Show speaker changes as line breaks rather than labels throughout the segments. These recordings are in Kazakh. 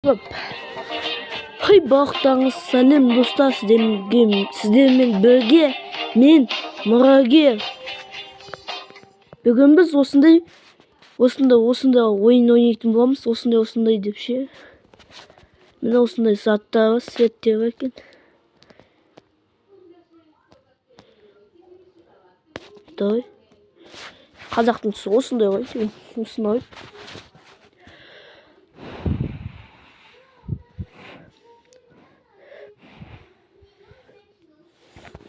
Hop. Hey bақтаңыз сәлем достар, сіздермен бірге мен мұрагер. Бүгін біз осындай ойын ойнайтын боламыз. Осындай деп ше. Міне осындай заттар бар, светтер бар екен. Давай. Қазақтың түсі осындай ғой. Осындай.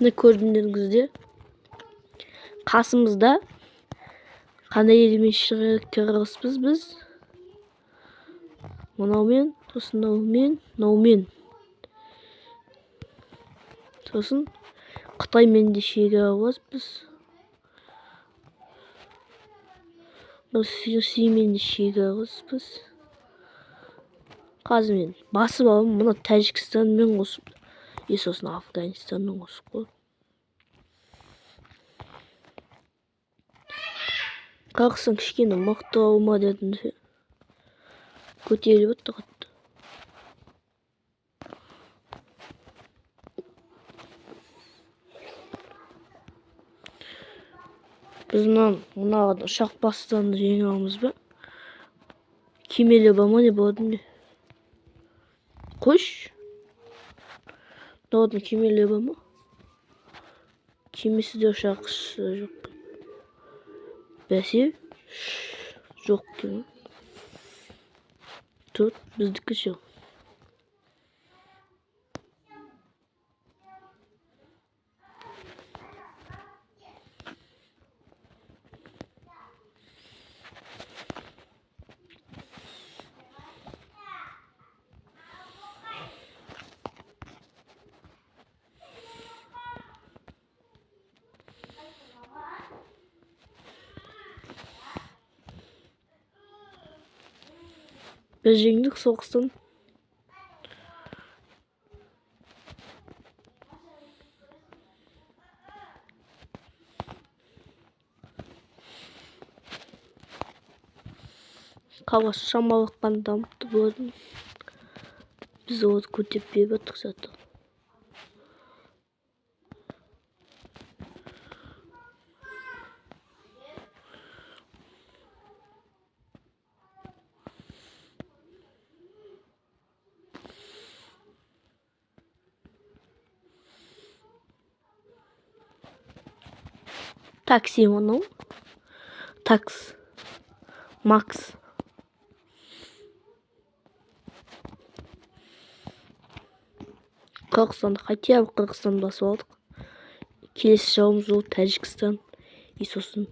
Ne gördüğünüzde қасымызда қандай елмен шығарғыз біз мынаумен сосын мынаумен сосын Қытаймен де шекарамыз біз Ресеймен де шекарамыз біз қазір мен басып аламын мына Тәжікстанмен қосып сосын Афганистанмен қосып қой. Қалқысын кішкене мықты алма дедім де көтеріліп өтті қатты. Біз мынаған ұшақ бастан жеңе аламыз ба? Кемелі бар ма не болады не? Құш? Doğru kemeli var mı? Kimisi de uşak yok. Besi yok gibi. Tut bizdeki şey. Biz жеңдік соғыстан. Қала шамалы қана дамыпты болатын. Біз оны көтеріп беріп отырмық зато. Такси мынау. Такс. Макс. Қырғызстанды хотя бы Қырғызстан басып алдық. Келесі жауымыз ол Тәжікстан. Сосын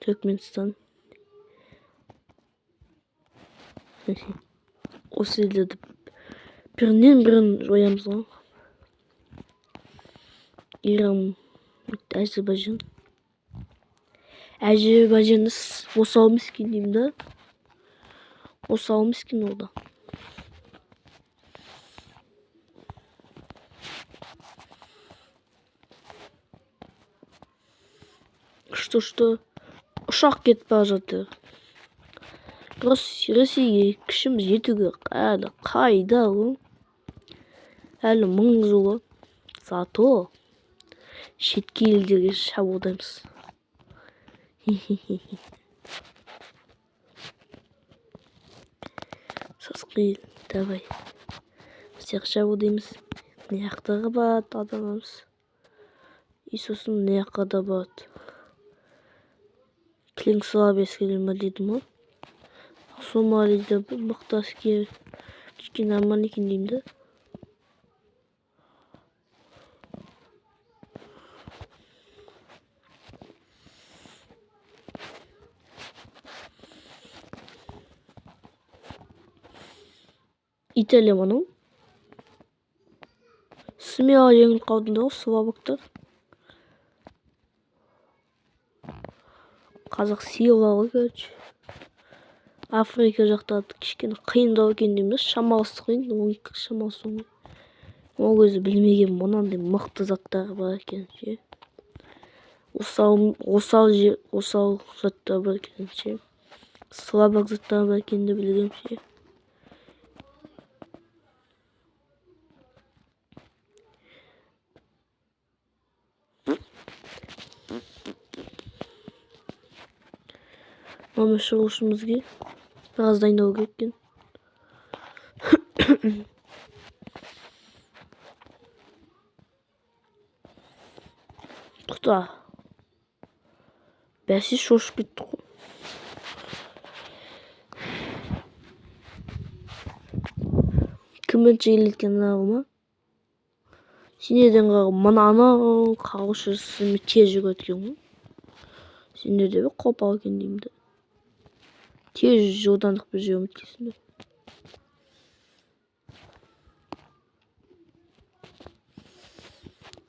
Түркменстан. Осы елдерді бірінен жоямыз ғой. Иран, Әзербайжан. Әзербайжанды осал міскен деймін да. Осал міскен ол да. Что? Ұшақ кетіп бара жатыр. Ресейге күшіміз жетуге әлі қайда ол? Әлі 1000 жыл. Зато шетке елдерге шабуылдаймыз. Сасқи, давай. Всех шабуылдаймыз. Ne жақтағы бат адамымыз. Сосын не жаққа да бат. Клинславецкий ма дедім ғой. Сомалида бір мықты әскер. Кішкене аман екен деймін да. İtalya mı? Смело жеңіліп қалдым да слабактар. Қазақ сила ғой, короче. Африка жақта кішкене қиындау екен деймін да. Шамалысы қиын, логика шамалысы ғой. Ол өзі білмеген мынандай мықты заттар бар екен ше. Осал заттар бар екен ше. Слабак заттар бар екен де білгенше. Ama шығушымызге біраз дайындау керек екен. Тоқта. Бәсе шошып кетті ғой. Кім бірінші келеткен анау ма? Сендерден анау қағушысы тез жүгірткен ғой. Сендерде бір қопал екен деймін да. Тез жылдамдықпен жүре ұмытқансыңдар.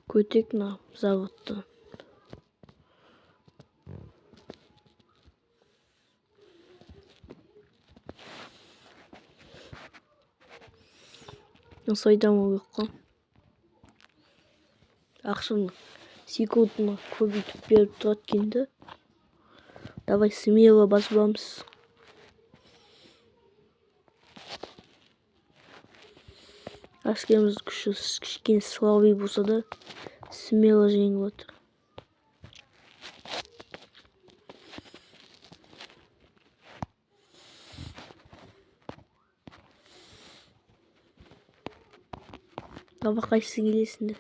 Көтек мына заводтан. Nasıl aydamı yok lan? Ақшаны секундына көбейтіп беріп тұрады екен. Давай смело басып. Әскеріміз күші кішкене слабый болса да смело жеңіп отыр. Аба қайсысы келесіңдер?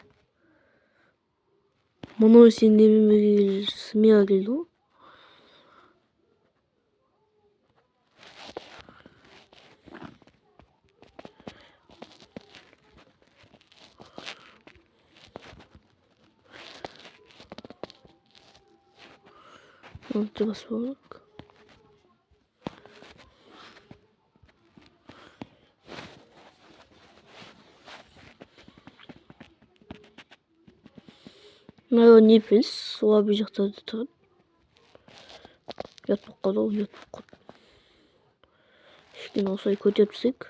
Мұны сен демеуге смело келді ғой. Оны басып алайық. Мынау не пес? Слабый жақтарда тұрады. Ұят болып қалды ғой, ұят болып қалды. Кішкене осылай көтеріп тастайық.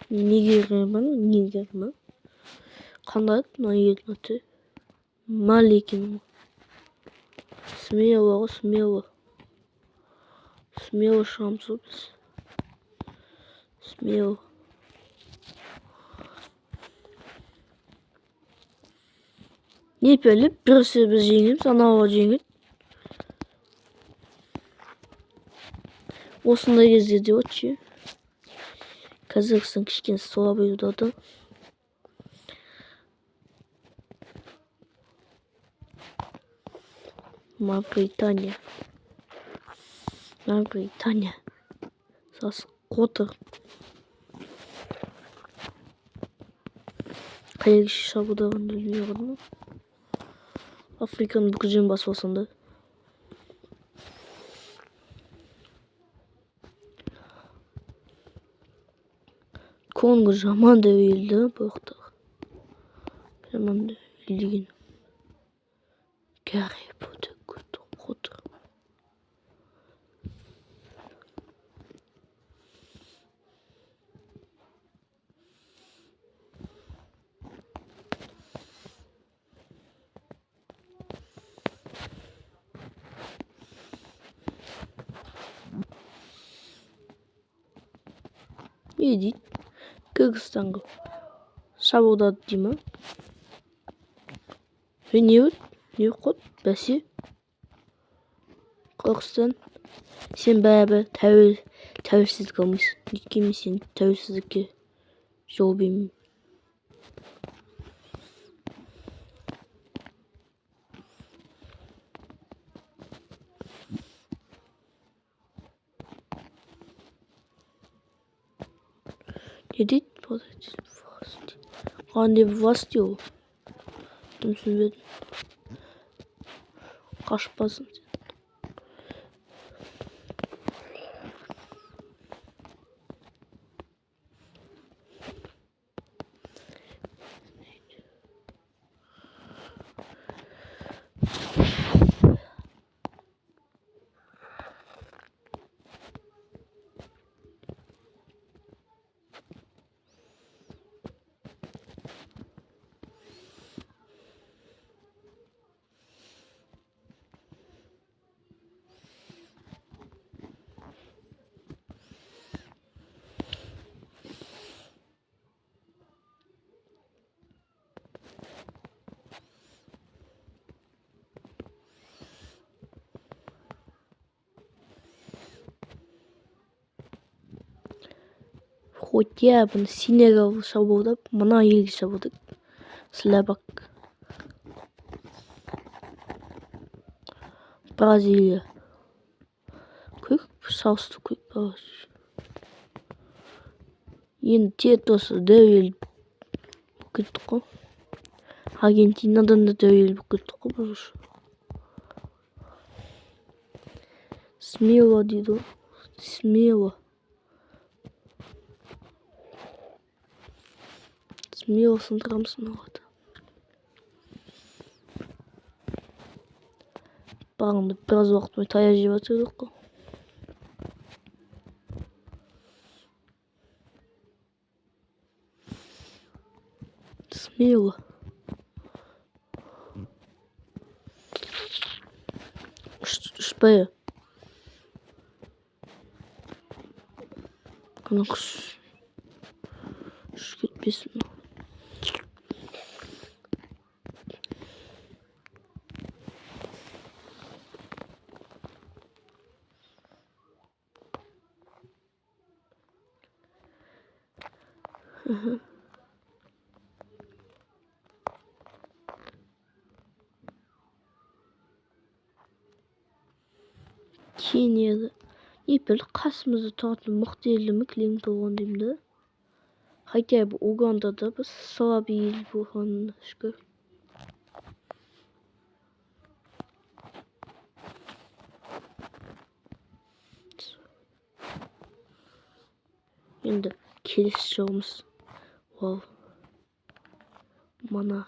Нигер ма? Қандай мына елдің аты? Мали екен. Смело ғой, смело. Смело шығамыз ғой біз. Смело. Не пәліп, бірісі біз жеңеміз, анауға жеңеді. Осындай кездерде отче. Қазақстан кішкене слабый удады. Мавритания. Сас қотыр. Қайғы шабудағын білмей қалдым. Африканың бүкіл жерін басып алсаң да. Конго жаман да елді бұл жақтағы. Жаман да елдеген. Кәрі бұды қотыр. Не дейді? Кыргызстанға шабуылдады дей ма? Не қот? Бәсе? Қырғызстан, сен бәрібір тәуелсіздік алмайсың. Өйткені сен тәуелсіздікке жол бермеймін. Не дейді? Қандай власть ол? Түсінбедім. Қашпасын сен. Хотя бұны Сенегал шабуылдап, мына елге шабуылдап. Словак. Бразилия. Көк, сауысты көк бар. Енді тет осы дәуел болып кеттік қой. Аргентинадан да дәуел болып кеттік қой бұл. Смело дейді ғой. Смело. Смело сындырамыз мынауды. Бағында біраз уақыт бойы таяқ жеп жатырдық қой. Смело. Ұшпай. Ана құс. Ұшып кетпесін. Keniyada епіл қасымызды тұратын мықты елі ме кілең толған деймін да. Хотя бы Угандада біз слаб ел болғанына шүкір. Енді келесі жауымыз ол мана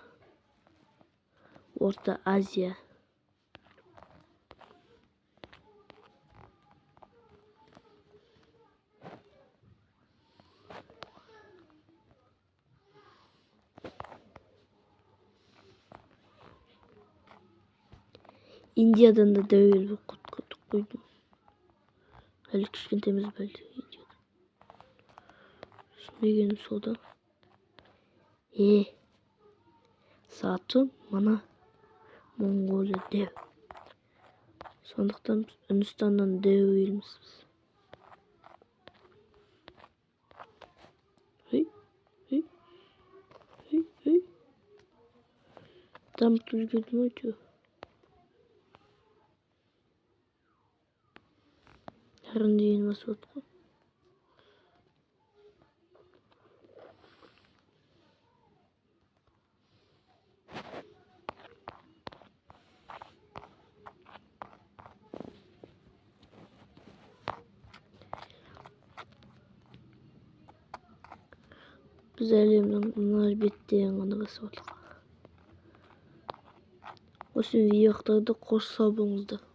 Орта Азия. Индиядан да дәуел болып құттық қойдым. Әлі кішкентеміз бәлді Индиядан. Түсінбегенім сода. Сату мана Монғолия дәу. Сондықтан Үндістаннан дәу елміз біз. Дамып үлгердім өте. Әрін дейін басып отқа. Біз әлемнің мына беттен ғана басып отқа. Осы видеоқтарды қош сау болыңыздар.